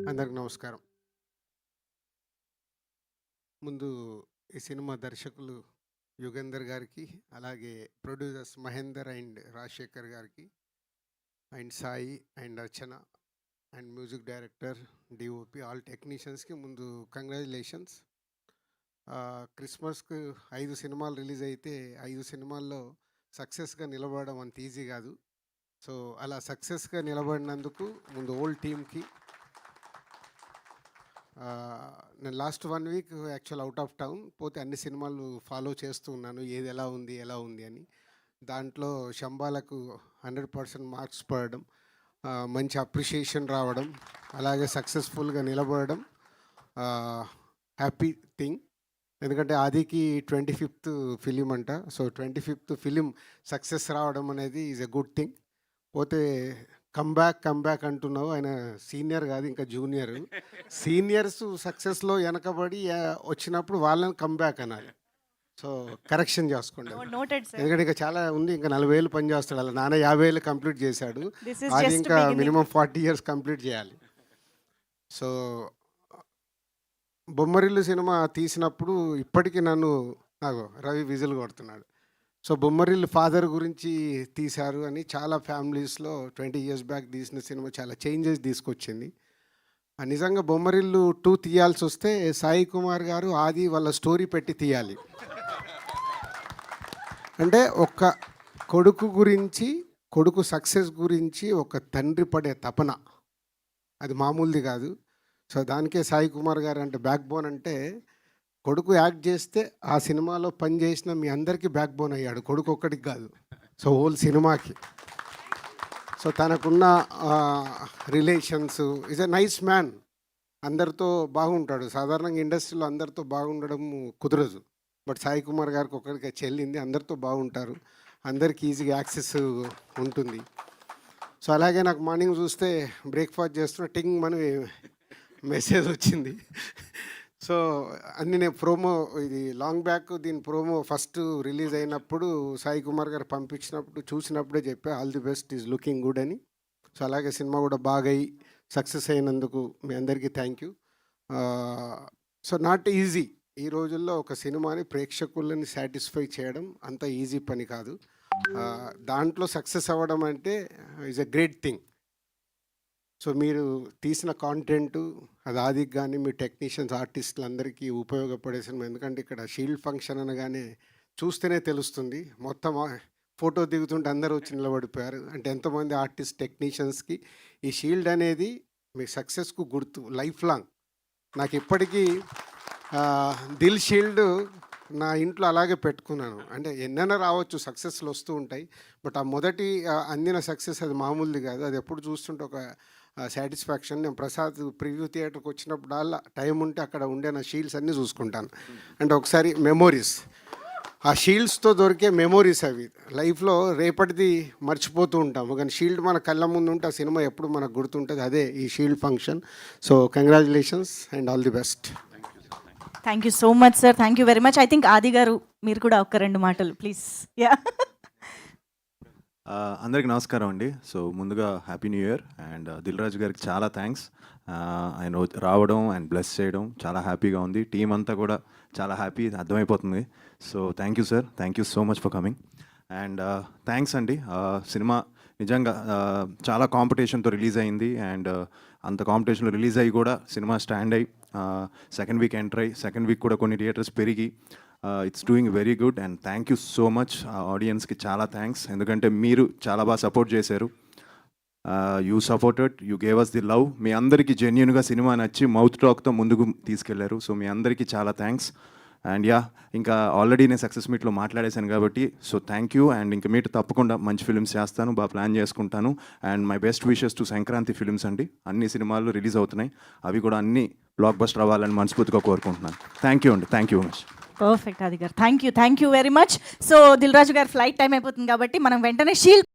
అందరికి నమస్కారం. ముందు ఈ సినిమా దర్శకులు యుగేందర్ గారికి, అలాగే ప్రొడ్యూసర్స్ మహేందర్ అండ్ రాజశేఖర్ గారికి, and Sai and Archana and music director, DOP, all టెక్నీషియన్స్కి ముందు కంగ్రాచులేషన్స్. క్రిస్మస్కు 5 సినిమాలు రిలీజ్ అయితే 5 సినిమాల్లో సక్సెస్గా నిలబడడం అంత ఈజీ కాదు. సో అలా సక్సెస్గా నిలబడినందుకు ముందు ఓల్డ్ టీమ్కి, నేను last 1 week actual out of town పోతే అన్ని సినిమాలు ఫాలో చేస్తూ ఉన్నాను, ఏది ఎలా ఉంది అని. దాంట్లో శంబాలకు 100% మార్క్స్ పడడం, మంచి అప్రిషియేషన్ రావడం, అలాగే సక్సెస్ఫుల్గా నిలబడడం హ్యాపీ థింగ్. ఎందుకంటే ఆదికి 25th ఫిలిం అంట. సో 25th ఫిలిం సక్సెస్ రావడం అనేది ఈజ్ ఎ గుడ్ థింగ్. పోతే కమ్బ్యాక్ అంటున్నావు, ఆయన సీనియర్ కాదు, ఇంకా జూనియర్. సీనియర్స్ సక్సెస్లో వెనకబడి వచ్చినప్పుడు వాళ్ళని కమ్బ్యాక్ అనాలి. సో కరెక్షన్ చేసుకోండి, ఎందుకంటే ఇంకా చాలా ఉంది. ఇంకా 40 ఏళ్ళు పని చేస్తాడు, అలా నాన్న 50 ఏళ్ళు కంప్లీట్ చేశాడు, అది ఇంకా మినిమం 40 years కంప్లీట్ చేయాలి. సో బొమ్మరిల్లు సినిమా తీసినప్పుడు ఇప్పటికీ నాకు రవి విజిల్ కొడుతున్నాడు. సో బొమ్మరిల్లు ఫాదర్ గురించి తీశారు అని చాలా ఫ్యామిలీస్లో 20 years బ్యాక్ తీసిన సినిమా చాలా చేంజెస్ తీసుకొచ్చింది. నిజంగా బొమ్మరిల్లు 2 తీయాల్సి వస్తే సాయి కుమార్ గారు ఆది వాళ్ళ స్టోరీ పెట్టి తీయాలి. అంటే ఒక కొడుకు గురించి, కొడుకు సక్సెస్ గురించి ఒక తండ్రి పడే తపన అది మామూలుది కాదు. సో దానికే సాయి కుమార్ గారు అంటే బ్యాక్ బోన్. అంటే కొడుకు యాక్ట్ చేస్తే ఆ సినిమాలో పనిచేసిన మీ అందరికీ బ్యాక్ బోన్ అయ్యాడు, కొడుకు ఒక్కడికి కాదు, సో హోల్ సినిమాకి. సో తనకున్న relations, is a nice man, అందరితో బాగుంటాడు. సాధారణంగా ఇండస్ట్రీలో అందరితో బాగుండడం కుదరదు, బట్ సాయి కుమార్ గారికి ఒక్కడికి చెల్లింది, అందరితో బాగుంటారు, అందరికి ఈజీగా యాక్సెస్ ఉంటుంది. సో అలాగే నాకు మార్నింగ్ చూస్తే బ్రేక్ఫాస్ట్ చేస్తున్న టింగ్ అని మెసేజ్ వచ్చింది. సో అన్ని నేను ప్రోమో, ఇది లాంగ్ బ్యాక్, దీని ప్రోమో ఫస్ట్ రిలీజ్ అయినప్పుడు సాయి కుమార్ గారు పంపించినప్పుడు చూసినప్పుడే చెప్పా all the best, is looking good అని. సో అలాగే సినిమా కూడా బాగా అయ్యి సక్సెస్ అయినందుకు మీ అందరికీ thank you. So not easy, ఈ రోజుల్లో ఒక సినిమాని ప్రేక్షకులని సాటిస్ఫై చేయడం అంత ఈజీ పని కాదు. దాంట్లో సక్సెస్ అవ్వడం అంటే is a great thing. So మీరు తీసిన కాంటెంటు అది ఆదికి కానీ మీ టెక్నీషియన్స్, ఆర్టిస్టులు అందరికీ ఉపయోగపడే సినిమా. ఎందుకంటే ఇక్కడ షీల్డ్ ఫంక్షన్ అనగానే చూస్తేనే తెలుస్తుంది, మొత్తం ఫోటో దిగుతుంటే అందరూ వచ్చి నిలబడిపోయారు. అంటే ఎంతోమంది ఆర్టిస్ట్ టెక్నీషియన్స్కి ఈ షీల్డ్ అనేది మీ సక్సెస్కు గుర్తు, లైఫ్ లాంగ్. నాకు ఇప్పటికీ దిల్ షీల్డ్ నా ఇంట్లో అలాగే పెట్టుకున్నాను. అంటే ఎన్నైనా రావచ్చు, సక్సెస్లు వస్తూ ఉంటాయి, బట్ ఆ మొదటి అందిన సక్సెస్ అది మామూలుది కాదు. అది ఎప్పుడు చూస్తుంటే ఒక సాటిస్ఫాక్షన్. నేను ప్రసాద్ ప్రివ్యూ థియేటర్కి వచ్చినప్పుడల్లా టైం ఉంటే అక్కడ ఉండే నా షీల్డ్స్ అన్నీ చూసుకుంటాను. అంటే ఒకసారి మెమోరీస్, ఆ షీల్డ్స్తో దొరికే మెమోరీస్ అవి లైఫ్లో రేపటిది మర్చిపోతూ ఉంటాము, కానీ షీల్డ్ మన కళ్ళ ముందు ఉంటే ఆ సినిమా ఎప్పుడు మనకు గుర్తుంటుంది. అదే ఈ shield function. So congratulations and all the best. Thank you so much sir, thank you very much. I think ఆది గారు మీరు కూడా ఒక 2 మాటలు ప్లీజ్. యా, అందరికి నమస్కారం అండి. సో ముందుగా happy new year. And Dil Raju గారికి చాలా థ్యాంక్స్, ఆయన రావడం అండ్ బ్లెస్ చేయడం చాలా హ్యాపీగా ఉంది. టీం అంతా కూడా చాలా హ్యాపీ, అర్థమైపోతుంది. So thank you sir, thank you so much for coming. And thanks అండి. సినిమా నిజంగా చాలా కాంపిటీషన్తో రిలీజ్ అయింది, అండ్ అంత కాంపిటీషన్లో రిలీజ్ అయ్యి కూడా సినిమా స్టాండ్ అయ్యి సెకండ్ వీక్ ఎంటర్ అయ్యి సెకండ్ వీక్ కూడా కొన్ని థియేటర్స్ పెరిగి it's doing very good. And thank you so much ఆడియన్స్కి, చాలా థ్యాంక్స్. ఎందుకంటే మీరు చాలా బాగా సపోర్ట్ చేశారు, you supported, you gave us the love. మీ అందరికీ జెన్యున్గా సినిమా నచ్చి మౌత్ టాక్తో ముందుకు తీసుకెళ్లారు. సో మీ అందరికీ చాలా థ్యాంక్స్. అండ్ యా, ఇంకా ఆల్రెడీ నేను సక్సెస్ మీట్లో మాట్లాడేశాను కాబట్టి సో థ్యాంక్ యూ. అండ్ ఇంకా మీట్ తప్పకుండా మంచి ఫిల్మ్స్ చేస్తాను, బాగా ప్లాన్ చేసుకుంటాను. And my best wishes to Sankranti films అండి. అన్ని సినిమాలు రిలీజ్ అవుతున్నాయి, అవి కూడా అన్ని బ్లాక్ బస్టర్ అవ్వాలని మనస్ఫూర్తిగా కోరుకుంటున్నాను. థ్యాంక్ యూ అండి, thank you much. Perfect Aadi గారు, thank you very much. So Dil Raju గారు ఫ్లైట్ టైం అయిపోతుంది కాబట్టి మనం వెంటనే షీల్డ్